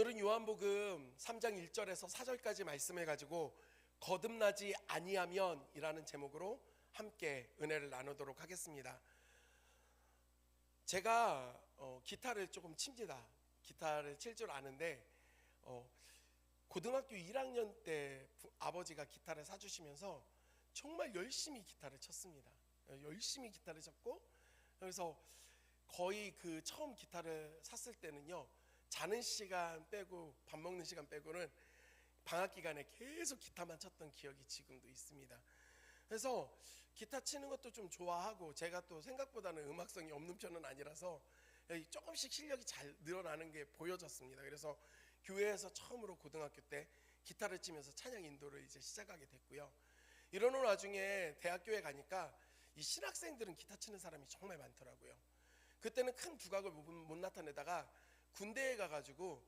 오늘은 요한복음 3장 1절에서 4절까지 말씀해 가지고 거듭나지 아니하면 이라는 제목으로 함께 은혜를 나누도록 하겠습니다. 제가 기타를 조금 칩니다. 기타를 칠 줄 아는데 고등학교 1학년 때 아버지가 기타를 사주시면서 정말 열심히 기타를 쳤습니다. 열심히 기타를 쳤고, 그래서 거의 그 처음 기타를 샀을 때는요, 자는 시간 빼고 밥 먹는 시간 빼고는 방학 기간에 계속 기타만 쳤던 기억이 지금도 있습니다. 그래서 기타 치는 것도 좀 좋아하고, 제가 또 생각보다는 음악성이 없는 편은 아니라서 조금씩 실력이 잘 늘어나는 게 보여졌습니다. 그래서 교회에서 처음으로 고등학교 때 기타를 치면서 찬양 인도를 이제 시작하게 됐고요. 이러는 와중에 대학교에 가니까 이 신학생들은 기타 치는 사람이 정말 많더라고요. 그때는 큰 두각을 못 나타내다가 군대에 가가지고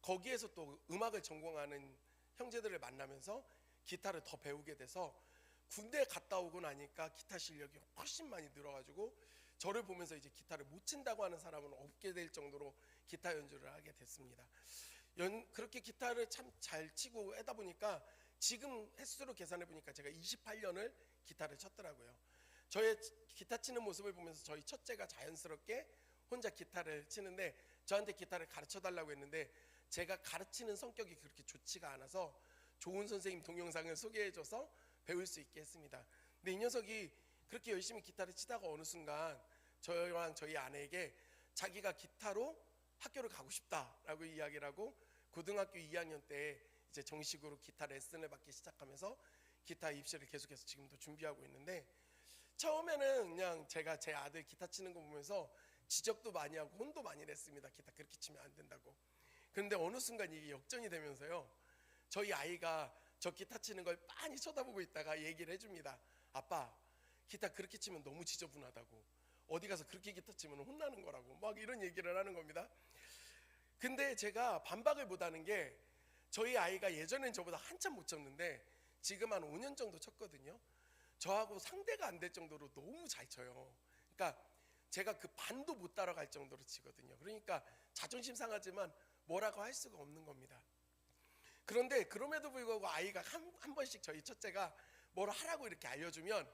거기에서 또 음악을 전공하는 형제들을 만나면서 기타를 더 배우게 돼서 군대 갔다 오고 나니까 기타 실력이 훨씬 많이 늘어가지고 저를 보면서 이제 기타를 못 친다고 하는 사람은 없게 될 정도로 기타 연주를 하게 됐습니다. 그렇게 기타를 참 잘 치고 하다 보니까 지금 횟수로 계산해 보니까 제가 28년을 기타를 쳤더라고요. 저의 기타 치는 모습을 보면서 저희 첫째가 자연스럽게 혼자 기타를 치는데 저한테 기타를 가르쳐 달라고 했는데 제가 가르치는 성격이 그렇게 좋지가 않아서 좋은 선생님 동영상을 소개해줘서 배울 수 있게 했습니다. 근데 이 녀석이 그렇게 열심히 기타를 치다가 어느 순간 저랑 저희 아내에게 자기가 기타로 학교를 가고 싶다라고 이야기를 하고 고등학교 2학년 때 이제 정식으로 기타 레슨을 받기 시작하면서 기타 입시를 계속해서 지금도 준비하고 있는데, 처음에는 그냥 제가 제 아들 기타 치는 거 보면서 지적도 많이 하고 혼도 많이 냈습니다. 기타 그렇게 치면 안 된다고. 그런데 어느 순간 이게 역전이 되면서요, 저희 아이가 저 기타 치는 걸 빤히 쳐다보고 있다가 얘기를 해줍니다. 아빠, 기타 그렇게 치면 너무 지저분하다고, 어디 가서 그렇게 기타 치면 혼나는 거라고, 막 이런 얘기를 하는 겁니다. 근데 제가 반박을 못하는 게, 저희 아이가 예전엔 저보다 한참 못 쳤는데 지금 한 5년 정도 쳤거든요. 저하고 상대가 안 될 정도로 너무 잘 쳐요. 그러니까 제가 그 반도 못 따라갈 정도로 치거든요. 그러니까 자존심 상하지만 뭐라고 할 수가 없는 겁니다. 그런데 그럼에도 불구하고 아이가 한 번씩 저희 첫째가 뭘 하라고 이렇게 알려주면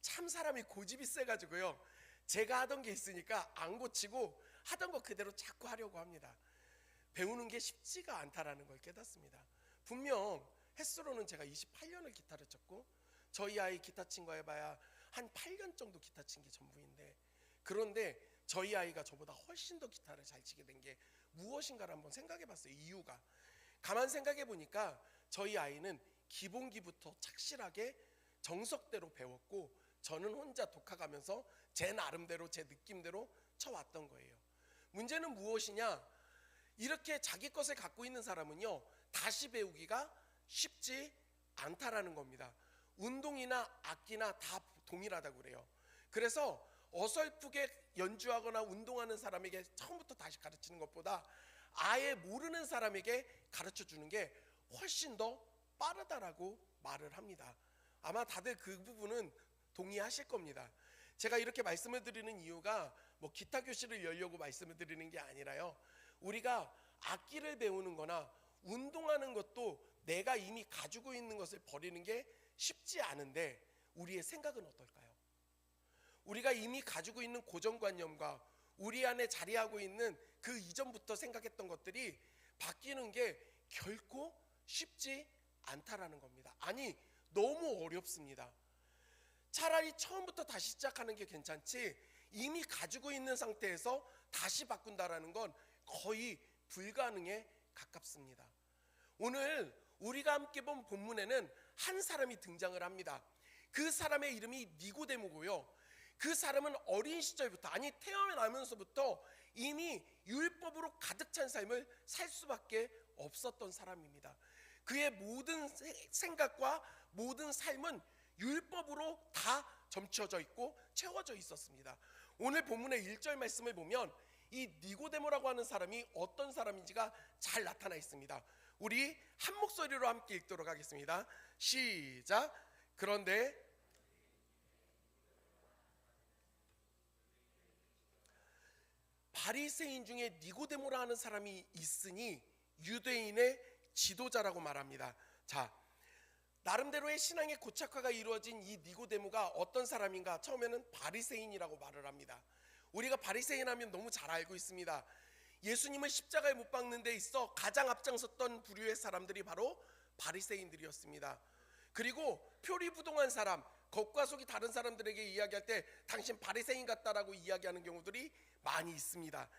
참 사람이 고집이 세가지고요, 제가 하던 게 있으니까 안 고치고 하던 거 그대로 자꾸 하려고 합니다. 배우는 게 쉽지가 않다라는 걸 깨닫습니다. 분명 횟수로는 제가 28년을 기타를 쳤고 저희 아이 기타 친 거 해봐야 한 8년 정도 기타 친 게 전부인데, 그런데 저희 아이가 저보다 훨씬 더 기타를 잘 치게 된 게 무엇인가를 한번 생각해 봤어요. 이유가 가만 생각해 보니까 저희 아이는 기본기부터 착실하게 정석대로 배웠고 저는 혼자 독학하면서 제 나름대로 제 느낌대로 쳐왔던 거예요. 문제는 무엇이냐, 이렇게 자기 것을 갖고 있는 사람은요, 다시 배우기가 쉽지 않다라는 겁니다. 운동이나 악기나 다 동일하다고 그래요. 그래서 어설프게 연주하거나 운동하는 사람에게 처음부터 다시 가르치는 것보다 아예 모르는 사람에게 가르쳐 주는 게 훨씬 더 빠르다라고 말을 합니다. 아마 다들 그 부분은 동의하실 겁니다. 제가 이렇게 말씀을 드리는 이유가 뭐 기타 교실을 열려고 말씀을 드리는 게 아니라요, 우리가 악기를 배우는 거나 운동하는 것도 내가 이미 가지고 있는 것을 버리는 게 쉽지 않은데 우리의 생각은 어떨까요? 우리가 이미 가지고 있는 고정관념과 우리 안에 자리하고 있는 그 이전부터 생각했던 것들이 바뀌는 게 결코 쉽지 않다라는 겁니다. 아니, 너무 어렵습니다. 차라리 처음부터 다시 시작하는 게 괜찮지 이미 가지고 있는 상태에서 다시 바꾼다라는 건 거의 불가능에 가깝습니다. 오늘 우리가 함께 본 본문에는 한 사람이 등장을 합니다. 그 사람의 이름이 니고데모고요, 그 사람은 어린 시절부터, 아니 태어나면서부터 이미 율법으로 가득 찬 삶을 살 수밖에 없었던 사람입니다. 그의 모든 생각과 모든 삶은 율법으로 다 점쳐져 있고 채워져 있었습니다. 오늘 본문의 1절 말씀을 보면 이 니고데모라고 하는 사람이 어떤 사람인지가 잘 나타나 있습니다. 우리 한 목소리로 함께 읽도록 하겠습니다. 시작. 그런데 바리새인 중에 니고데모라 하는 사람이 있으니 유대인의 지도자라고 말합니다. 자, 나름대로의 신앙의 고착화가 이루어진 이 니고데모가 어떤 사람인가? 처음에는 바리새인이라고 말을 합니다. 우리가 바리새인 하면 너무 잘 알고 있습니다. 예수님을 십자가에 못 박는 데 있어 가장 앞장섰던 부류의 사람들이 바로 바리새인들이었습니다. 그리고 표리부동한 사람, 겉과 속이 다른 사람들에게 이야기할 때 당신 바리새인 같다라고 이야기하는 경우들이 많이 있습니다.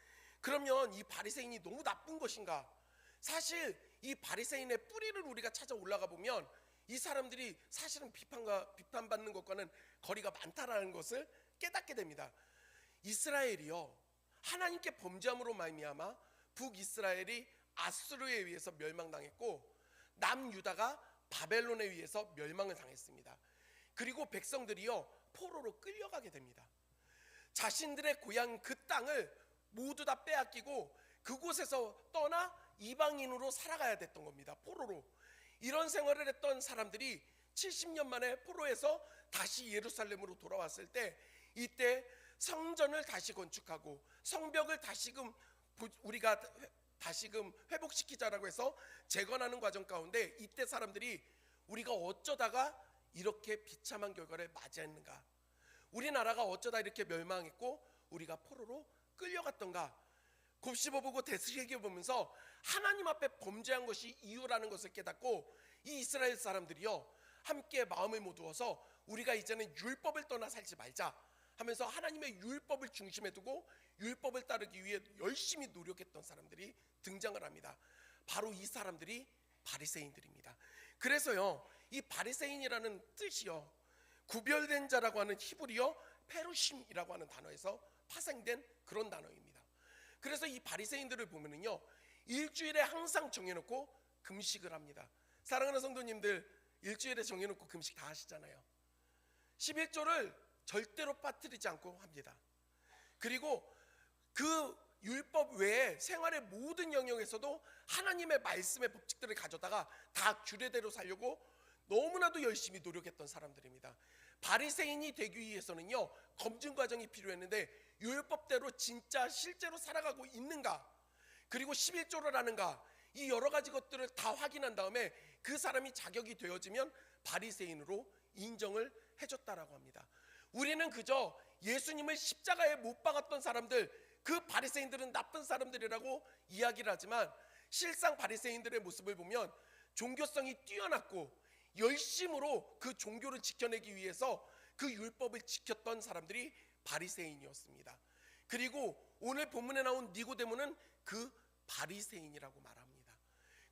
그러면 이 바리새인이 너무 나쁜 것인가? 사실 이 바리새인의 뿌리를 우리가 찾아 올라가 보면 이 사람들이 사실은 비판받는 것과는 거리가 많다라는 것을 깨닫게 됩니다. 이스라엘이요, 하나님께 범죄함으로 말미암아 북이스라엘이 아수르에 의해서 멸망당했고 남유다가 바벨론에 의해서 멸망을 당했습니다. 그리고 백성들이요 포로로 끌려가게 됩니다. 자신들의 고향 그 땅을 모두 다 빼앗기고 그곳에서 떠나 이방인으로 살아가야 됐던 겁니다. 포로로. 이런 생활을 했던 사람들이 70년 만에 포로에서 다시 예루살렘으로 돌아왔을 때 이때 성전을 다시 건축하고 성벽을 우리가 다시금 회복시키자라고 해서 재건하는 과정 가운데 이때 사람들이 우리가 어쩌다가 이렇게 비참한 결과를 맞이했는가? 우리나라가 어쩌다 이렇게 멸망했고 우리가 포로로 끌려갔던가? 곱씹어보고 되새겨보면서 하나님 앞에 범죄한 것이 이유라는 것을 깨닫고 이 이스라엘 사람들이요 함께 마음을 모두어서 우리가 이제는 율법을 떠나 살지 말자 하면서 하나님의 율법을 중심에 두고 율법을 따르기 위해 열심히 노력했던 사람들이 등장을 합니다. 바로 이 사람들이 바리새인들입니다. 그래서요 이 바리새인이라는 뜻이요 구별된 자라고 하는 히브리어 페루심이라고 하는 단어에서 파생된 그런 단어입니다. 그래서 이 바리새인들을 보면은요 일주일에 항상 정해놓고 금식을 합니다. 사랑하는 성도님들, 일주일에 정해놓고 금식 다 하시잖아요. 11조를 절대로 빠뜨리지 않고 합니다. 그리고 그 율법 외에 생활의 모든 영역에서도 하나님의 말씀의 법칙들을 가져다가 다 규례대로 살려고 너무나도 열심히 노력했던 사람들입니다. 바리새인이 되기 위해서는요 검증 과정이 필요했는데 율법대로 진짜 실제로 살아가고 있는가, 그리고 11조를 하는가, 이 여러 가지 것들을 다 확인한 다음에 그 사람이 자격이 되어지면 바리새인으로 인정을 해줬다라고 합니다. 우리는 그저 예수님을 십자가에 못 박았던 사람들, 그 바리새인들은 나쁜 사람들이라고 이야기를 하지만 실상 바리새인들의 모습을 보면 종교성이 뛰어났고 열심으로 그 종교를 지켜내기 위해서 그 율법을 지켰던 사람들이 바리새인이었습니다. 그리고 오늘 본문에 나온 니고데모는 그 바리새인이라고 말합니다.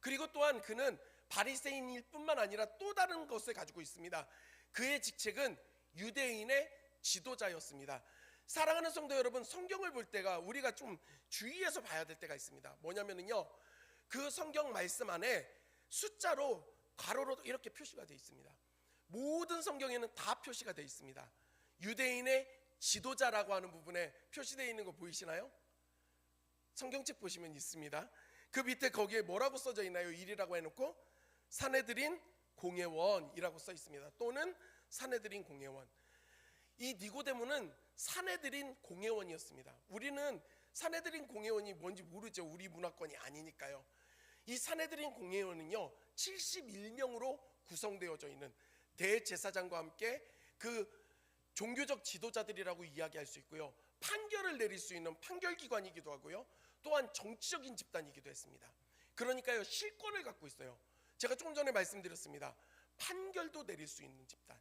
그리고 또한 그는 바리새인일 뿐만 아니라 또 다른 것을 가지고 있습니다. 그의 직책은 유대인의 지도자였습니다. 사랑하는 성도 여러분, 성경을 볼 때가 우리가 좀 주의해서 봐야 될 때가 있습니다. 뭐냐면요, 그 성경 말씀 안에 숫자로 가로로 이렇게 표시가 되어 있습니다. 모든 성경에는 다 표시가 되어 있습니다. 유대인의 지도자라고 하는 부분에 표시되어 있는 거 보이시나요? 성경책 보시면 있습니다. 그 밑에 거기에 뭐라고 써져 있나요? 1이라고 해놓고 사내들인 공회원이라고 써 있습니다. 또는 사내들인 공회원. 이 니고데모는 사내들인 공회원이었습니다. 우리는 사내들인 공회원이 뭔지 모르죠. 우리 문화권이 아니니까요. 이 사내들인 공회원은요 71명으로 구성되어져 있는 대제사장과 함께 그 종교적 지도자들이라고 이야기할 수 있고요, 판결을 내릴 수 있는 판결기관이기도 하고요, 또한 정치적인 집단이기도 했습니다. 그러니까요 실권을 갖고 있어요. 제가 조금 전에 말씀드렸습니다. 판결도 내릴 수 있는 집단,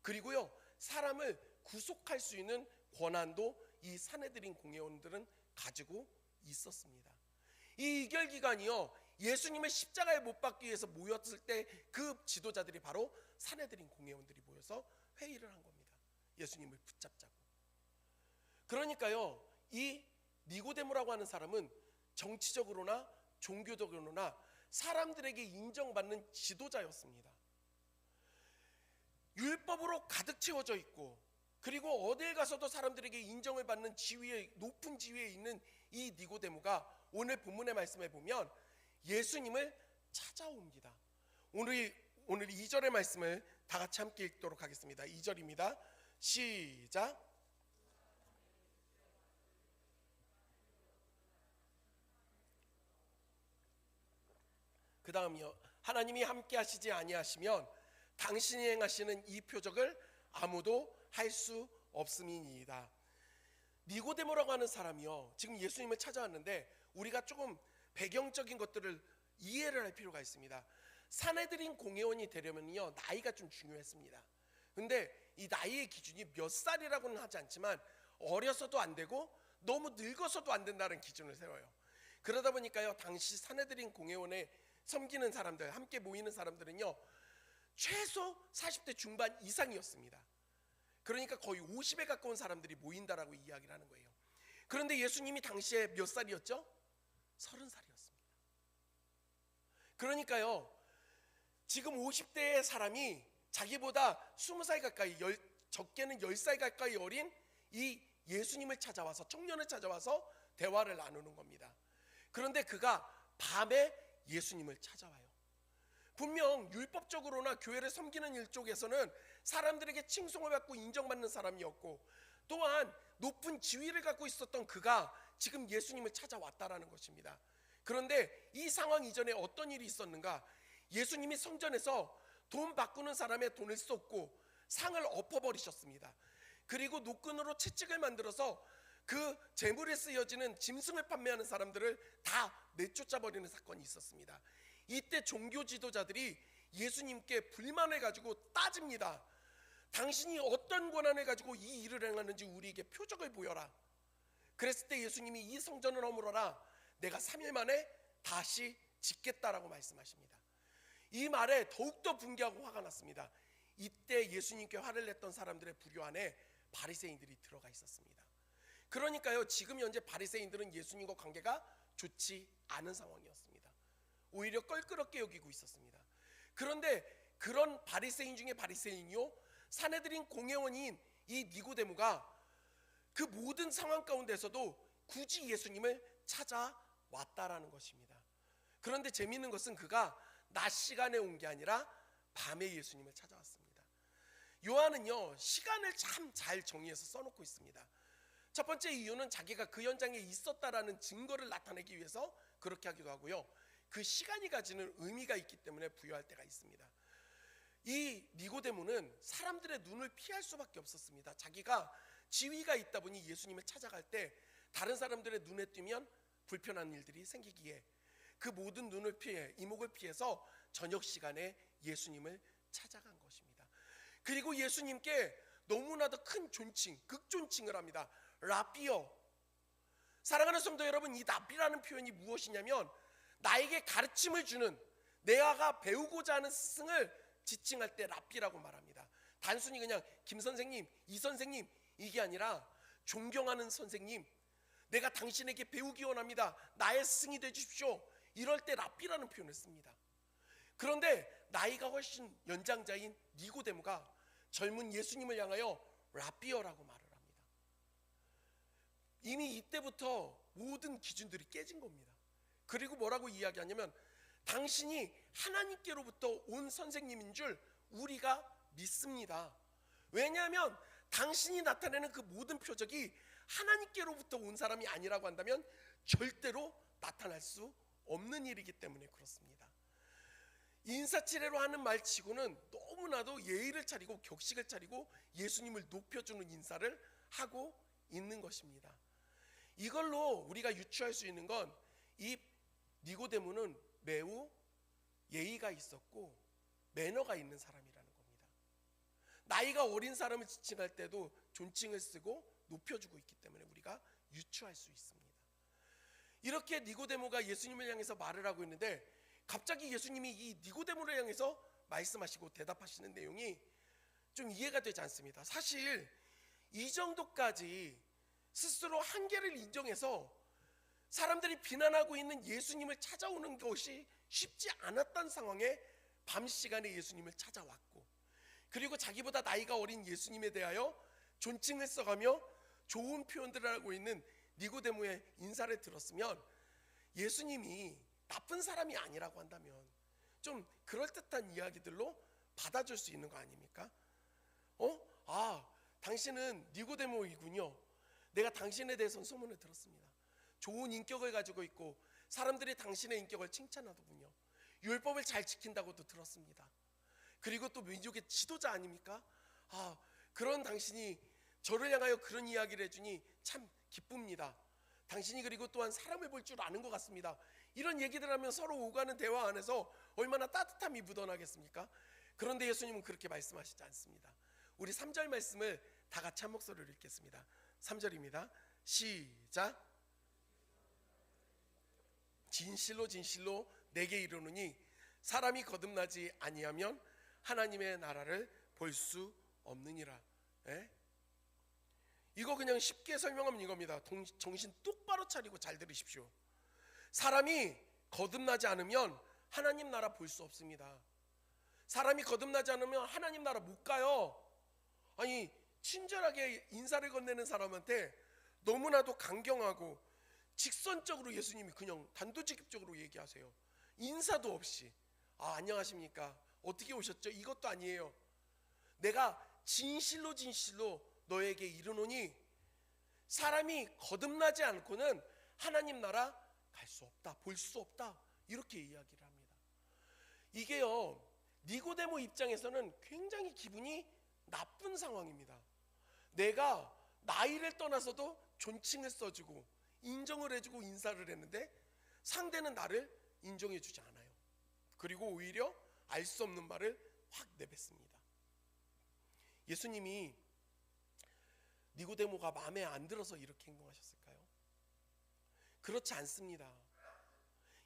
그리고요 사람을 구속할 수 있는 권한도 이 사내들인 공회원들은 가지고 있었습니다. 이 이결기관이요 예수님을 십자가에 못 박기 위해서 모였을 때 그 지도자들이 바로 사내들인 공회원들이 모여서 회의를 한 겁니다. 예수님을 붙잡자고. 그러니까요 이 니고데모라고 하는 사람은 정치적으로나 종교적으로나 사람들에게 인정받는 지도자였습니다. 율법으로 가득 채워져 있고 그리고 어딜 가서도 사람들에게 인정을 받는 지위에, 높은 지위에 있는 이 니고데모가 오늘 본문의 말씀에 보면 예수님을 찾아옵니다. 오늘 2절의 말씀을 다 같이 함께 읽도록 하겠습니다. 2절입니다. 시작. 그 다음이요. 하나님이 함께 하시지 아니하시면 당신이 행하시는 이 표적을 아무도 할 수 없음이니이다. 니고데모라고 하는 사람이요, 지금 예수님을 찾아왔는데 우리가 조금 배경적인 것들을 이해를 할 필요가 있습니다. 사내들인 공회원이 되려면요, 나이가 좀 중요했습니다. 근데 이 나이의 기준이 몇 살이라고는 하지 않지만 어려서도 안 되고 너무 늙어서도 안 된다는 기준을 세워요. 그러다 보니까요, 당시 사내들인 공회원에 섬기는 사람들, 함께 모이는 사람들은요, 최소 40대 중반 이상이었습니다. 그러니까 거의 50에 가까운 사람들이 모인다라고 이야기를 하는 거예요. 그런데 예수님이 당시에 몇 살이었죠? 30살이었습니다. 그러니까요, 지금 50대의 사람이 자기보다 20살 가까이, 적게는 10살 가까이 어린 이 예수님을 찾아와서, 청년을 찾아와서 대화를 나누는 겁니다. 그런데 그가 밤에 예수님을 찾아와요. 분명 율법적으로나 교회를 섬기는 일 쪽에서는 사람들에게 칭송을 받고 인정받는 사람이었고, 또한 높은 지위를 갖고 있었던 그가 지금 예수님을 찾아왔다라는 것입니다. 그런데 이 상황 이전에 어떤 일이 있었는가? 예수님이 성전에서 돈 바꾸는 사람의 돈을 쏟고 상을 엎어버리셨습니다. 그리고 노끈으로 채찍을 만들어서 그 재물에 쓰여지는 짐승을 판매하는 사람들을 다 내쫓아버리는 사건이 있었습니다. 이때 종교 지도자들이 예수님께 불만을 가지고 따집니다. 당신이 어떤 권한을 가지고 이 일을 행하는지 우리에게 표적을 보여라. 그랬을 때 예수님이 이 성전을 허물어라, 내가 3일 만에 다시 짓겠다라고 말씀하십니다. 이 말에 더욱더 분개하고 화가 났습니다. 이때 예수님께 화를 냈던 사람들의 부류 안에 바리새인들이 들어가 있었습니다. 그러니까요, 지금 현재 바리새인들은 예수님과 관계가 좋지 않은 상황이었습니다. 오히려 껄끄럽게 여기고 있었습니다. 그런데 그런 바리새인 중에 바리새인이요, 사내들인 공회원인 이 니고데모가 그 모든 상황 가운데서도 굳이 예수님을 찾아왔다라는 것입니다. 그런데 재미있는 것은 그가 낮 시간에 온 게 아니라 밤에 예수님을 찾아왔습니다. 요한은요, 시간을 참 잘 정의해서 써놓고 있습니다. 첫 번째 이유는 자기가 그 현장에 있었다라는 증거를 나타내기 위해서 그렇게 하기도 하고요, 그 시간이 가지는 의미가 있기 때문에 부여할 때가 있습니다. 이 니고데모는 사람들의 눈을 피할 수밖에 없었습니다. 자기가 지위가 있다 보니 예수님을 찾아갈 때 다른 사람들의 눈에 띄면 불편한 일들이 생기기에 그 모든 눈을 피해, 이목을 피해서 저녁 시간에 예수님을 찾아간 것입니다. 그리고 예수님께 너무나도 큰 존칭, 극존칭을 합니다. 라비어. 사랑하는 성도 여러분, 이 라비라는 표현이 무엇이냐면 나에게 가르침을 주는, 내가 배우고자 하는 스승을 지칭할 때 라비라고 말합니다. 단순히 그냥 김 선생님, 이 선생님, 이게 아니라 존경하는 선생님, 내가 당신에게 배우기 원합니다, 나의 스승이 되주십시오, 이럴 때 라비라는 표현을 씁니다. 그런데 나이가 훨씬 연장자인 니고데모가 젊은 예수님을 향하여 라비어라고 말을 합니다. 이미 이때부터 모든 기준들이 깨진 겁니다. 그리고 뭐라고 이야기하냐면 당신이 하나님께로부터 온 선생님인 줄 우리가 믿습니다. 왜냐하면 당신이 나타내는 그 모든 표적이 하나님께로부터 온 사람이 아니라고 한다면 절대로 나타날 수 없는 일이기 때문에 그렇습니다. 인사치레로 하는 말치고는 너무나도 예의를 차리고 격식을 차리고 예수님을 높여주는 인사를 하고 있는 것입니다. 이걸로 우리가 유추할 수 있는 건 이 니고데모는 매우 예의가 있었고 매너가 있는 사람이라는 겁니다. 나이가 어린 사람을 지칭할 때도 존칭을 쓰고 높여주고 있기 때문에 우리가 유추할 수 있습니다. 이렇게 니고데모가 예수님을 향해서 말을 하고 있는데 갑자기 예수님이 이 니고데모를 향해서 말씀하시고 대답하시는 내용이 좀 이해가 되지 않습니다. 사실 이 정도까지 스스로 한계를 인정해서 사람들이 비난하고 있는 예수님을 찾아오는 것이 쉽지 않았던 상황에 밤 시간에 예수님을 찾아왔고, 그리고 자기보다 나이가 어린 예수님에 대하여 존칭을 써가며 좋은 표현들을 하고 있는 니고데모의 인사를 들었으면 예수님이 나쁜 사람이 아니라고 한다면 좀 그럴듯한 이야기들로 받아줄 수 있는 거 아닙니까? 당신은 니고데모이군요. 내가 당신에 대해서는 소문을 들었습니다. 좋은 인격을 가지고 있고 사람들이 당신의 인격을 칭찬하더군요. 율법을 잘 지킨다고도 들었습니다. 그리고 또 민족의 지도자 아닙니까? 그런 당신이 저를 향하여 그런 이야기를 해주니 참 기쁩니다. 당신이 그리고 또한 사람을 볼 줄 아는 것 같습니다. 이런 얘기들 하면 서로 오가는 대화 안에서 얼마나 따뜻함이 묻어나겠습니까? 그런데 예수님은 그렇게 말씀하시지 않습니다. 우리 3절 말씀을 다 같이 한 목소리로 읽겠습니다. 3절입니다. 시작. 진실로 진실로 내게 이르노니 사람이 거듭나지 아니하면 하나님의 나라를 볼 수 없느니라. 이거 그냥 쉽게 설명하면 이겁니다. 정신 똑바로 차리고 잘 들으십시오. 사람이 거듭나지 않으면 하나님 나라 볼 수 없습니다. 사람이 거듭나지 않으면 하나님 나라 못 가요. 아니, 친절하게 인사를 건네는 사람한테 너무나도 강경하고 직선적으로 예수님이 그냥 단도직입적으로 얘기하세요. 인사도 없이. 안녕하십니까? 어떻게 오셨죠? 이것도 아니에요. 내가 진실로 진실로 너에게 이르노니 사람이 거듭나지 않고는 하나님 나라 갈 수 없다, 볼 수 없다, 이렇게 이야기를 합니다. 이게요, 니고데모 입장에서는 굉장히 기분이 나쁜 상황입니다. 내가 나이를 떠나서도 존칭을 써주고 인정을 해주고 인사를 했는데 상대는 나를 인정해주지 않아요. 그리고 오히려 알 수 없는 말을 확 내뱉습니다. 예수님이 니고데모가 마음에 안 들어서 이렇게 행동하셨을까요? 그렇지 않습니다.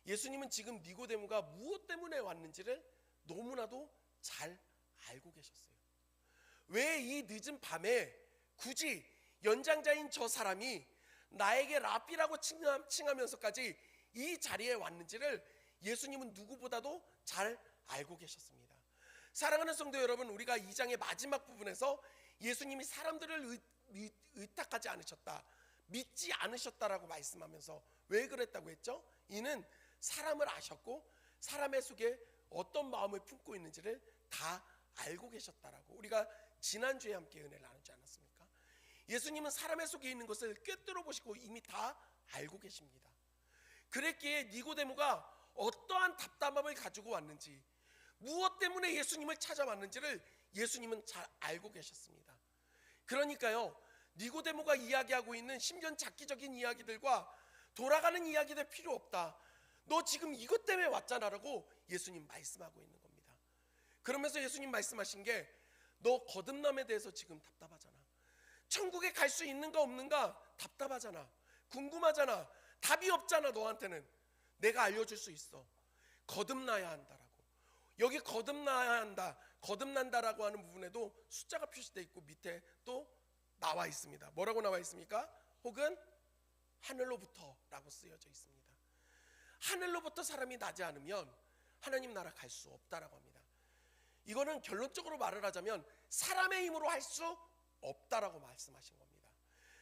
예수님은 지금 니고데모가 무엇 때문에 왔는지를 너무나도 잘 알고 계셨어요. 왜 이 늦은 밤에 굳이 연장자인 저 사람이 나에게 랍비라고 칭하면서까지 이 자리에 왔는지를 예수님은 누구보다도 잘 알고 계셨습니다. 사랑하는 성도 여러분, 우리가 2장의 마지막 부분에서 예수님이 사람들을 의탁하지 않으셨다, 믿지 않으셨다라고 말씀하면서 왜 그랬다고 했죠? 이는 사람을 아셨고 사람의 속에 어떤 마음을 품고 있는지를 다 알고 계셨다라고 우리가 지난주에 함께 은혜를 나누지 않았습니까? 예수님은 사람의 속에 있는 것을 꿰뚫어 보시고 이미 다 알고 계십니다. 그랬기에 니고데모가 어떠한 답답함을 가지고 왔는지, 무엇 때문에 예수님을 찾아왔는지를 예수님은 잘 알고 계셨습니다. 그러니까요, 니고데모가 이야기하고 있는 심전잡기적인 이야기들과 돌아가는 이야기들 필요 없다. 너 지금 이것 때문에 왔잖아라고 예수님 말씀하고 있는 겁니다. 그러면서 예수님 말씀하신 게, 너 거듭남에 대해서 지금 답답하잖아. 천국에 갈 수 있는가 없는가 답답하잖아. 궁금하잖아. 답이 없잖아. 너한테는 내가 알려줄 수 있어. 거듭나야 한다라고. 여기 거듭나야 한다, 거듭난다라고 하는 부분에도 숫자가 표시되어 있고 밑에 또 나와 있습니다. 뭐라고 나와 있습니까? 혹은 하늘로부터 라고 쓰여져 있습니다. 하늘로부터 사람이 나지 않으면 하나님 나라 갈 수 없다라고 합니다. 이거는 결론적으로 말을 하자면 사람의 힘으로 할 수 없다라고 말씀하신 겁니다.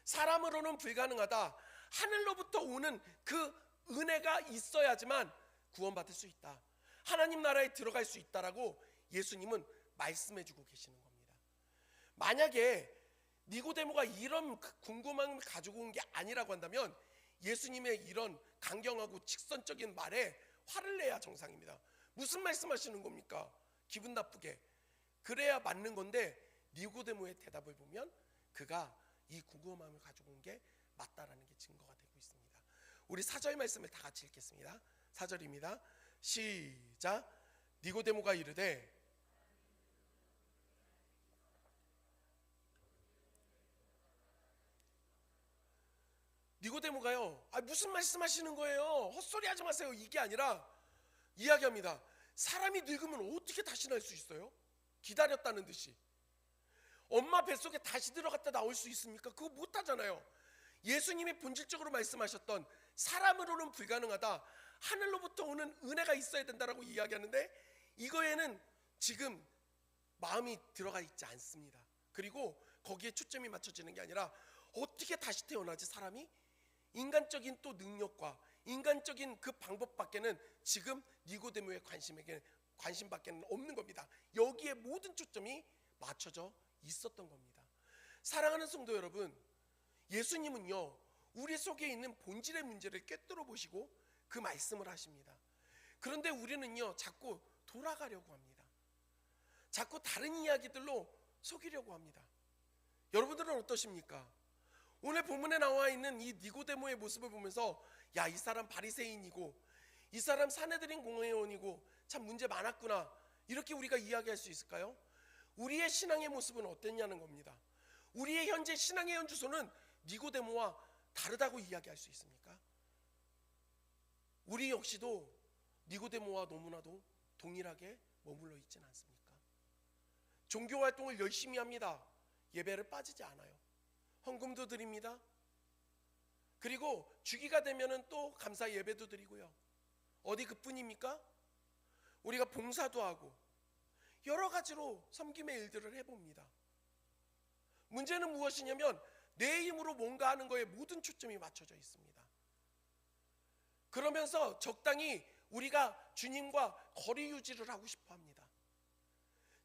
사람으로는 불가능하다. 하늘로부터 오는 그 은혜가 있어야지만 구원받을 수 있다. 하나님 나라에 들어갈 수 있다라고 예수님은 말씀해주고 계시는 겁니다. 만약에 니고데모가 이런 궁금함을 가지고 온 게 아니라고 한다면 예수님의 이런 강경하고 직선적인 말에 화를 내야 정상입니다. 무슨 말씀하시는 겁니까? 기분 나쁘게. 그래야 맞는 건데 니고데모의 대답을 보면 그가 이 궁금함을 가지고 온 게 맞다라는 게 증거가 되고 있습니다. 우리 4절 말씀을 다 같이 읽겠습니다. 4절입니다. 시작. 니고데모가 이르되 니고데모가요, 무슨 말씀하시는 거예요? 헛소리 하지 마세요. 이게 아니라 이야기합니다. 사람이 늙으면 어떻게 다시 날 수 있어요? 기다렸다는 듯이. 엄마 뱃속에 다시 들어갔다 나올 수 있습니까? 그거 못하잖아요. 예수님이 본질적으로 말씀하셨던 사람으로는 불가능하다, 하늘로부터 오는 은혜가 있어야 된다라고 이야기하는데 이거에는 지금 마음이 들어가 있지 않습니다. 그리고 거기에 초점이 맞춰지는 게 아니라 어떻게 다시 태어나지 사람이? 인간적인 또 능력과 인간적인 그 방법밖에는 지금 니고데모의 관심밖에는 없는 겁니다. 여기에 모든 초점이 맞춰져 있었던 겁니다. 사랑하는 성도 여러분, 예수님은요, 우리 속에 있는 본질의 문제를 꿰뚫어 보시고 그 말씀을 하십니다. 그런데 우리는요 자꾸 돌아가려고 합니다. 자꾸 다른 이야기들로 속이려고 합니다. 여러분들은 어떠십니까? 오늘 본문에 나와 있는 이 니고데모의 모습을 보면서 야, 이 사람 바리새인이고 이 사람 산헤드린 공회원이고 참 문제 많았구나, 이렇게 우리가 이야기할 수 있을까요? 우리의 신앙의 모습은 어땠냐는 겁니다. 우리의 현재 신앙의 현주소는 니고데모와 다르다고 이야기할 수 있습니까? 우리 역시도 니고데모와 너무나도 동일하게 머물러 있지는 않습니까? 종교활동을 열심히 합니다. 예배를 빠지지 않아요. 헌금도 드립니다. 그리고 주기가 되면은 또 감사 예배도 드리고요. 어디 그뿐입니까? 우리가 봉사도 하고 여러 가지로 섬김의 일들을 해봅니다. 문제는 무엇이냐면 내 힘으로 뭔가 하는 거에 모든 초점이 맞춰져 있습니다. 그러면서 적당히 우리가 주님과 거리 유지를 하고 싶어 합니다.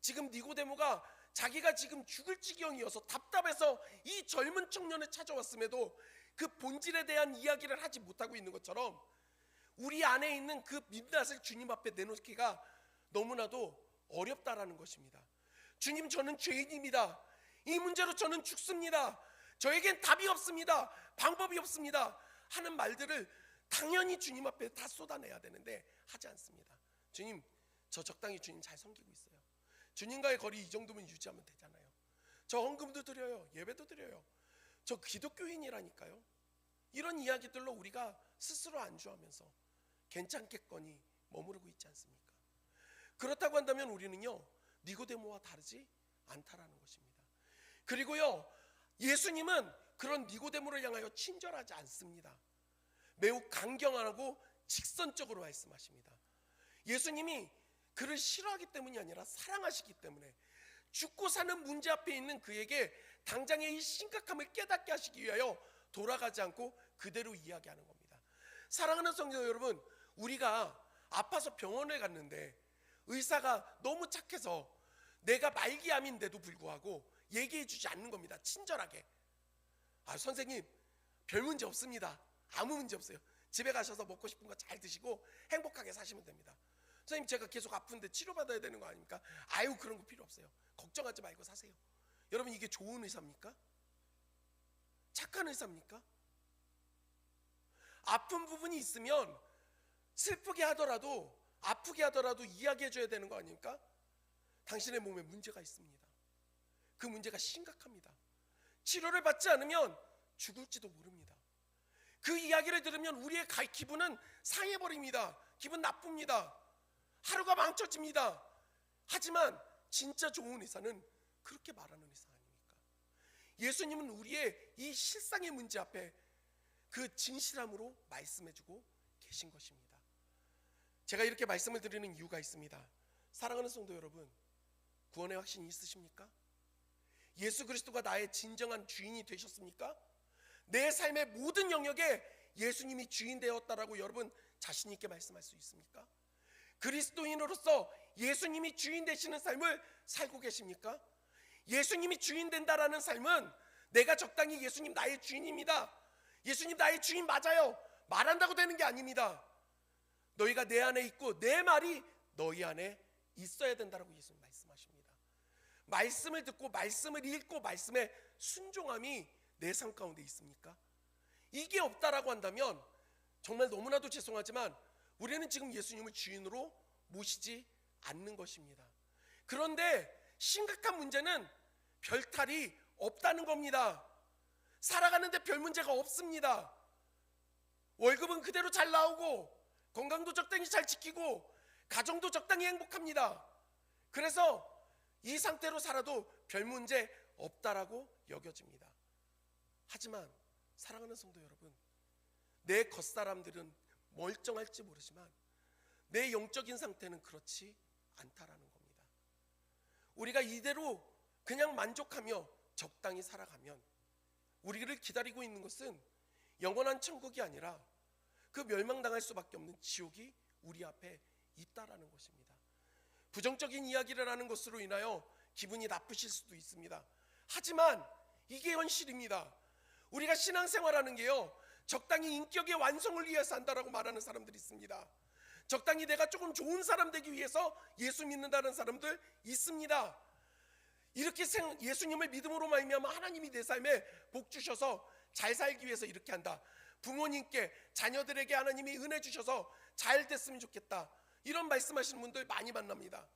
지금 니고데모가 자기가 지금 죽을 지경이어서 답답해서 이 젊은 청년을 찾아왔음에도 그 본질에 대한 이야기를 하지 못하고 있는 것처럼 우리 안에 있는 그 민낯을 주님 앞에 내놓기가 너무나도 어렵다라는 것입니다. 주님, 저는 죄인입니다. 이 문제로 저는 죽습니다. 저에겐 답이 없습니다. 방법이 없습니다. 하는 말들을 당연히 주님 앞에 다 쏟아내야 되는데 하지 않습니다. 주님, 저 적당히 주님 잘 섬기고 있어요. 주님과의 거리 이 정도면 유지하면 되잖아요. 저 헌금도 드려요. 예배도 드려요. 저 기독교인이라니까요. 이런 이야기들로 우리가 스스로 안주하면서 괜찮겠거니 머무르고 있지 않습니까? 그렇다고 한다면 우리는요 니고데모와 다르지 않다라는 것입니다. 그리고요 예수님은 그런 니고데모를 향하여 친절하지 않습니다. 매우 강경하고 직선적으로 말씀하십니다. 예수님이 그를 싫어하기 때문이 아니라 사랑하시기 때문에 죽고 사는 문제 앞에 있는 그에게 당장의 이 심각함을 깨닫게 하시기 위하여 돌아가지 않고 그대로 이야기하는 겁니다. 사랑하는 성도 여러분, 우리가 아파서 병원에 갔는데 의사가 너무 착해서 내가 말기암인데도 불구하고 얘기해 주지 않는 겁니다. 친절하게. 선생님, 별 문제 없습니다. 아무 문제 없어요. 집에 가셔서 먹고 싶은 거 잘 드시고 행복하게 사시면 됩니다. 선생님, 제가 계속 아픈데 치료받아야 되는 거 아닙니까? 아유, 그런 거 필요 없어요. 걱정하지 말고 사세요. 여러분, 이게 좋은 의사입니까? 착한 의사입니까? 아픈 부분이 있으면 슬프게 하더라도 아프게 하더라도 이야기해 줘야 되는 거 아닙니까? 당신의 몸에 문제가 있습니다. 그 문제가 심각합니다. 치료를 받지 않으면 죽을지도 모릅니다. 그 이야기를 들으면 우리의 기분은 상해버립니다. 기분 나쁩니다. 하루가 망쳐집니다. 하지만 진짜 좋은 의사는 그렇게 말하는 의사 아닙니까? 예수님은 우리의 이 실상의 문제 앞에 그 진실함으로 말씀해주고 계신 것입니다. 제가 이렇게 말씀을 드리는 이유가 있습니다. 사랑하는 성도 여러분, 구원의 확신이 있으십니까? 예수 그리스도가 나의 진정한 주인이 되셨습니까? 내 삶의 모든 영역에 예수님이 주인 되었다라고 여러분 자신 있게 말씀할 수 있습니까? 그리스도인으로서 예수님이 주인 되시는 삶을 살고 계십니까? 예수님이 주인 된다라는 삶은 내가 적당히 예수님 나의 주인입니다, 예수님 나의 주인 맞아요 말한다고 되는 게 아닙니다. 너희가 내 안에 있고 내 말이 너희 안에 있어야 된다라고 예수님 말씀하십니다. 말씀을 듣고 말씀을 읽고 말씀에 순종함이 내 삶 가운데 있습니까? 이게 없다라고 한다면 정말 너무나도 죄송하지만 우리는 지금 예수님을 주인으로 모시지 않는 것입니다. 그런데 심각한 문제는 별탈이 없다는 겁니다. 살아가는데 별 문제가 없습니다. 월급은 그대로 잘 나오고 건강도 적당히 잘 지키고 가정도 적당히 행복합니다. 그래서 이 상태로 살아도 별 문제 없다라고 여겨집니다. 하지만 사랑하는 성도 여러분, 내 겉사람들은 멀쩡할지 모르지만 내 영적인 상태는 그렇지 않다라는 겁니다. 우리가 이대로 그냥 만족하며 적당히 살아가면 우리를 기다리고 있는 것은 영원한 천국이 아니라 그 멸망당할 수밖에 없는 지옥이 우리 앞에 있다라는 것입니다. 부정적인 이야기를 하는 것으로 인하여 기분이 나쁘실 수도 있습니다. 하지만 이게 현실입니다. 우리가 신앙생활하는 게요 적당히 인격의 완성을 위해서 한다라고 말하는 사람들이 있습니다. 적당히 내가 조금 좋은 사람 되기 위해서 예수 믿는다는 사람들 있습니다. 이렇게 예수님을 믿음으로 말미암아 하나님이 내 삶에 복 주셔서 잘 살기 위해서 이렇게 한다. 부모님께 자녀들에게 하나님이 은혜 주셔서 잘 됐으면 좋겠다. 이런 말씀하시는 분들 많이 만납니다.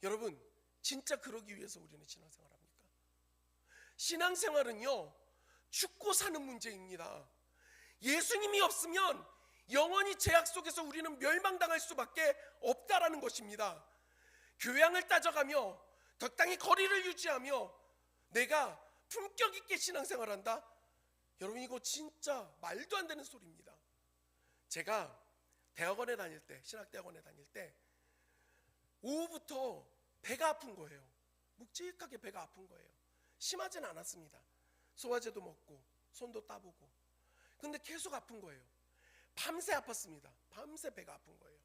여러분, 진짜 그러기 위해서 우리는 신앙생활합니까? 신앙생활은요, 죽고 사는 문제입니다. 예수님이 없으면 영원히 죄악 속에서 우리는 멸망당할 수밖에 없다라는 것입니다. 교양을 따져가며 적당히 거리를 유지하며 내가 품격 있게 신앙생활한다? 여러분, 이거 진짜 말도 안 되는 소리입니다. 제가 대학원에 다닐 때, 신학대학원에 다닐 때 오후부터 배가 아픈 거예요. 묵직하게 배가 아픈 거예요. 심하진 않았습니다. 소화제도 먹고 손도 따보고. 근데 계속 아픈 거예요. 밤새 아팠습니다. 밤새 배가 아픈 거예요.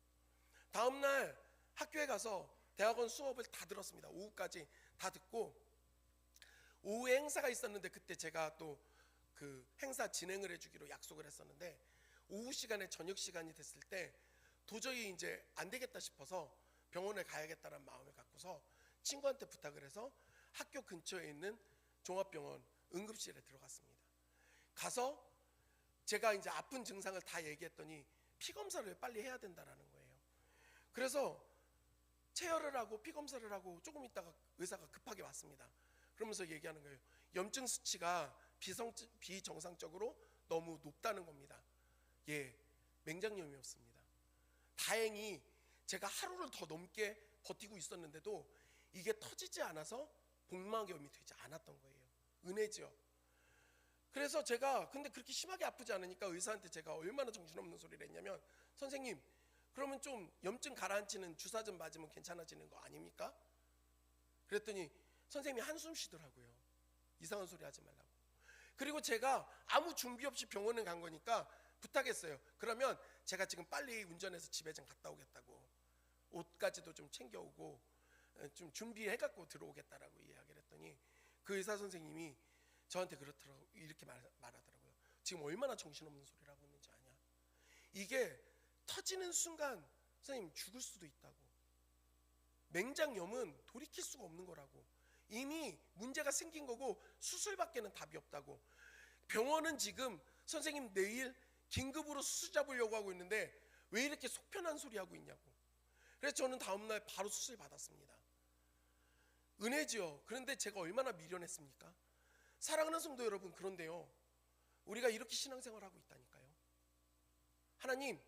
다음날 학교에 가서 대학원 수업을 다 들었습니다. 오후까지 다 듣고, 오후에 행사가 있었는데 그때 제가 또 그 행사 진행을 해주기로 약속을 했었는데, 오후 시간에 저녁 시간이 됐을 때 도저히 이제 안 되겠다 싶어서 병원에 가야겠다는 마음을 갖고서 친구한테 부탁을 해서 학교 근처에 있는 종합병원 응급실에 들어갔습니다. 가서 제가 이제 아픈 증상을 다 얘기했더니 피 검사를 빨리 해야 된다라는 거예요. 그래서 체열을 하고 피 검사를 하고 조금 있다가 의사가 급하게 왔습니다. 그러면서 얘기하는 거예요. 염증 수치가 비정상적으로 너무 높다는 겁니다. 예, 맹장염이었습니다. 다행히 제가 하루를 더 넘게 버티고 있었는데도 이게 터지지 않아서 복막염이 되지 않았던 거예요. 은혜죠. 그래서 제가 근데 그렇게 심하게 아프지 않으니까 의사한테 제가 얼마나 정신없는 소리를 했냐면, 선생님, 그러면 좀 염증 가라앉히는 주사 좀 맞으면 괜찮아지는 거 아닙니까? 그랬더니 선생님이 한숨 쉬더라고요. 이상한 소리 하지 말라고. 그리고 제가 아무 준비 없이 병원에 간 거니까 부탁했어요. 그러면 제가 지금 빨리 운전해서 집에 좀 갔다 오겠다고, 옷까지도 좀 챙겨오고 좀 준비해갖고 들어오겠다라고 이야기를 했더니 그 의사 선생님이 저한테 그렇더라고, 이렇게 말하더라고요. 지금 얼마나 정신없는 소리를 하고 있는지 아냐? 이게 터지는 순간 선생님 죽을 수도 있다고. 맹장염은 돌이킬 수가 없는 거라고. 이미 문제가 생긴 거고 수술밖에는 답이 없다고. 병원은 지금 선생님 내일 긴급으로 수술 잡으려고 하고 있는데 왜 이렇게 속편한 소리 하고 있냐고. 그래서 저는 다음날 바로 수술 받았습니다. 은혜지요. 그런데 제가 얼마나 미련했습니까? 사랑하는 성도 여러분, 그런데요, 우리가 이렇게 신앙생활하고 있다니까요. 하나님,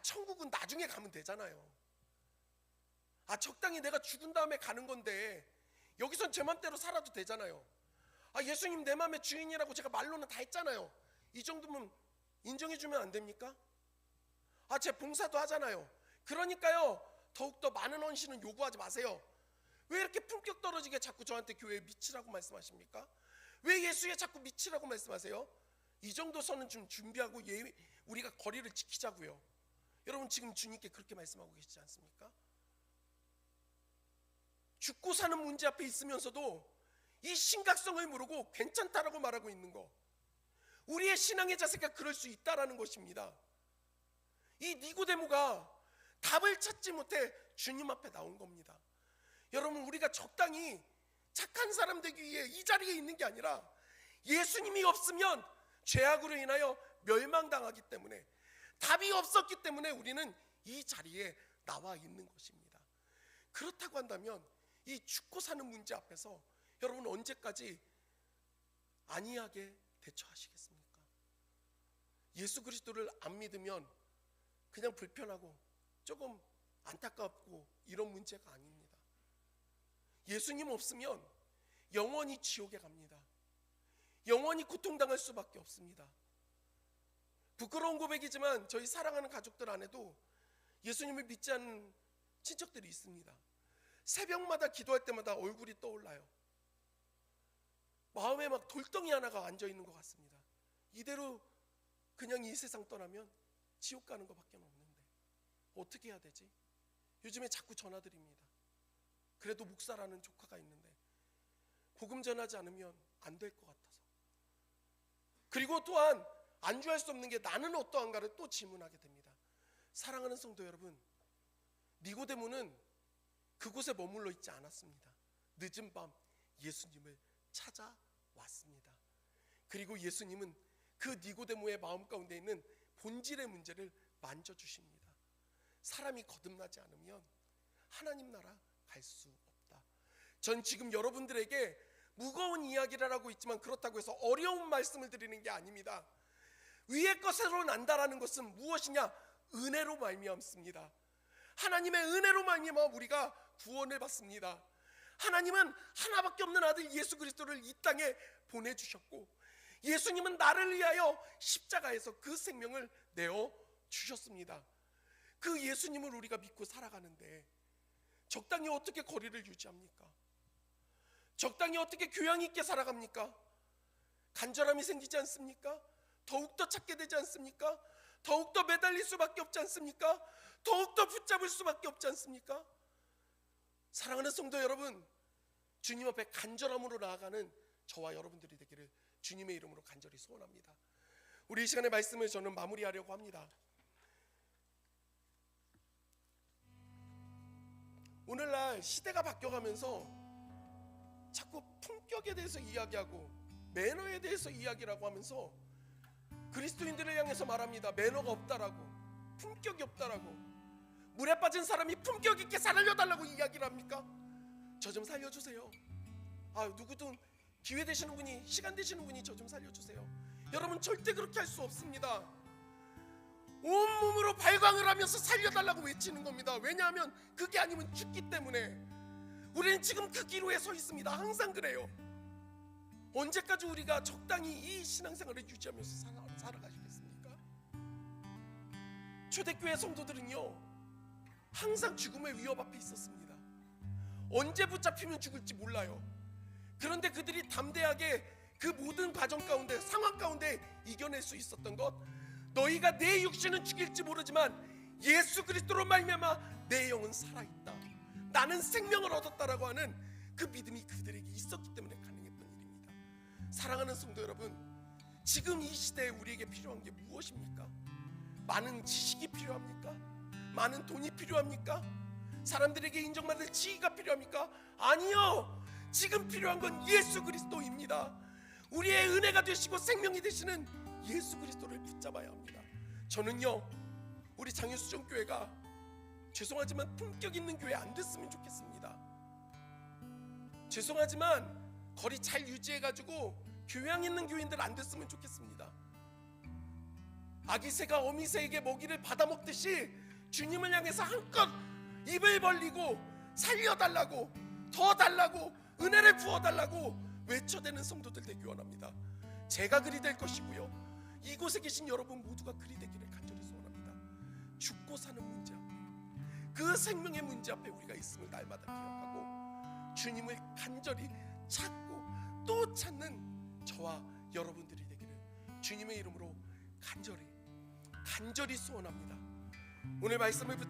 천국은 나중에 가면 되잖아요. 적당히 내가 죽은 다음에 가는 건데 여기선 제 맘대로 살아도 되잖아요. 예수님 내 맘의 주인이라고 제가 말로는 다 했잖아요. 이 정도면 인정해주면 안 됩니까? 제 봉사도 하잖아요. 그러니까요, 더욱더 많은 헌신은 요구하지 마세요. 왜 이렇게 품격 떨어지게 자꾸 저한테 교회에 미치라고 말씀하십니까? 왜 예수에 자꾸 미치라고 말씀하세요? 이 정도 선은 좀 준비하고 우리가 거리를 지키자고요. 여러분, 지금 주님께 그렇게 말씀하고 계시지 않습니까? 죽고 사는 문제 앞에 있으면서도 이 심각성을 모르고 괜찮다라고 말하고 있는 거, 우리의 신앙의 자세가 그럴 수 있다라는 것입니다. 이 니고데모가 답을 찾지 못해 주님 앞에 나온 겁니다. 여러분, 우리가 적당히 착한 사람 되기 위해 이 자리에 있는 게 아니라 예수님이 없으면 죄악으로 인하여 멸망당하기 때문에, 답이 없었기 때문에 우리는 이 자리에 나와 있는 것입니다. 그렇다고 한다면 이 죽고 사는 문제 앞에서 여러분 언제까지 안이하게 대처하시겠습니까? 예수 그리스도를 안 믿으면 그냥 불편하고 조금 안타깝고 이런 문제가 아닙니다. 예수님 없으면 영원히 지옥에 갑니다. 영원히 고통당할 수밖에 없습니다. 부끄러운 고백이지만 저희 사랑하는 가족들 안에도 예수님을 믿지 않는 친척들이 있습니다. 새벽마다 기도할 때마다 얼굴이 떠올라요. 마음에 막 돌덩이 하나가 앉아있는 것 같습니다. 이대로 그냥 이 세상 떠나면 지옥 가는 것밖에 없는데 어떻게 해야 되지? 요즘에 자꾸 전화드립니다. 그래도 목사라는 조카가 있는데 복음 전하지 않으면 안 될 것 같아서. 그리고 또한 안주할 수 없는 게 나는 어떠한가를 또 질문하게 됩니다. 사랑하는 성도 여러분, 니고데모는 그곳에 머물러 있지 않았습니다. 늦은 밤 예수님을 찾아왔습니다. 그리고 예수님은 그 니고데모의 마음 가운데 있는 본질의 문제를 만져주십니다. 사람이 거듭나지 않으면 하나님 나라 갈 수 없다. 전 지금 여러분들에게 무거운 이야기를 하고 있지만 그렇다고 해서 어려운 말씀을 드리는 게 아닙니다. 위의 것으로 난다라는 것은 무엇이냐? 은혜로 말미암습니다. 하나님의 은혜로 말미암아 우리가 구원을 받습니다. 하나님은 하나밖에 없는 아들 예수 그리스도를 이 땅에 보내주셨고, 예수님은 나를 위하여 십자가에서 그 생명을 내어 주셨습니다. 그 예수님을 우리가 믿고 살아가는데 적당히 어떻게 거리를 유지합니까? 적당히 어떻게 교양 있게 살아갑니까? 간절함이 생기지 않습니까? 더욱더 찾게 되지 않습니까? 더욱더 매달릴 수밖에 없지 않습니까? 더욱더 붙잡을 수밖에 없지 않습니까? 사랑하는 성도 여러분, 주님 앞에 간절함으로 나아가는 저와 여러분들이 되기를 주님의 이름으로 간절히 소원합니다. 우리 이 시간의 말씀을 저는 마무리하려고 합니다. 오늘날 시대가 바뀌어가면서 자꾸 품격에 대해서 이야기하고 매너에 대해서 이야기라고 하면서 그리스도인들을 향해서 말합니다. 매너가 없다라고, 품격이 없다라고. 물에 빠진 사람이 품격 있게 살려달라고 이야기를 합니까? 저 좀 살려주세요. 누구든 기회 되시는 분이, 시간 되시는 분이 저 좀 살려주세요. 여러분, 절대 그렇게 할 수 없습니다. 온몸으로 발광을 하면서 살려달라고 외치는 겁니다. 왜냐하면 그게 아니면 죽기 때문에. 우리는 지금 그 기로에 서 있습니다. 항상 그래요. 언제까지 우리가 적당히 이 신앙생활을 유지하면서 살아가시겠습니까? 초대교회 성도들은요, 항상 죽음의 위협 앞에 있었습니다. 언제 붙잡히면 죽을지 몰라요. 그런데 그들이 담대하게 그 모든 과정 가운데, 상황 가운데 이겨낼 수 있었던 것, 너희가 내 육신은 죽일지 모르지만 예수 그리스도로 말미암아 내 영은 살아있다, 나는 생명을 얻었다라고 하는 그 믿음이 그들에게 있었기 때문에 가능했던 일입니다. 사랑하는 성도 여러분, 지금 이 시대에 우리에게 필요한 게 무엇입니까? 많은 지식이 필요합니까? 많은 돈이 필요합니까? 사람들에게 인정받을 지위가 필요합니까? 아니요. 지금 필요한 건 예수 그리스도입니다. 우리의 은혜가 되시고 생명이 되시는 예수 그리스도를 붙잡아야 합니다. 저는요, 우리 장유수정교회가 죄송하지만 품격 있는 교회 안 됐으면 좋겠습니다. 죄송하지만 거리 잘 유지해가지고 교양 있는 교인들 안 됐으면 좋겠습니다. 아기새가 어미새에게 먹이를 받아먹듯이 주님을 향해서 한껏 입을 벌리고 살려달라고, 더 달라고, 은혜를 부어달라고 외쳐대는 성도들 되기 원합니다. 제가 그리 될 것이고요, 이곳에 계신 여러분 모두가 그리 되기를 간절히 소원합니다. 죽고 사는 문제 앞에, 그 생명의 문제 앞에 우리가 있음을 날마다 기억하고 주님을 간절히 찾고 또 찾는 저와 여러분들이 되기를 주님의 이름으로 간절히 소원합니다. 오늘 말씀을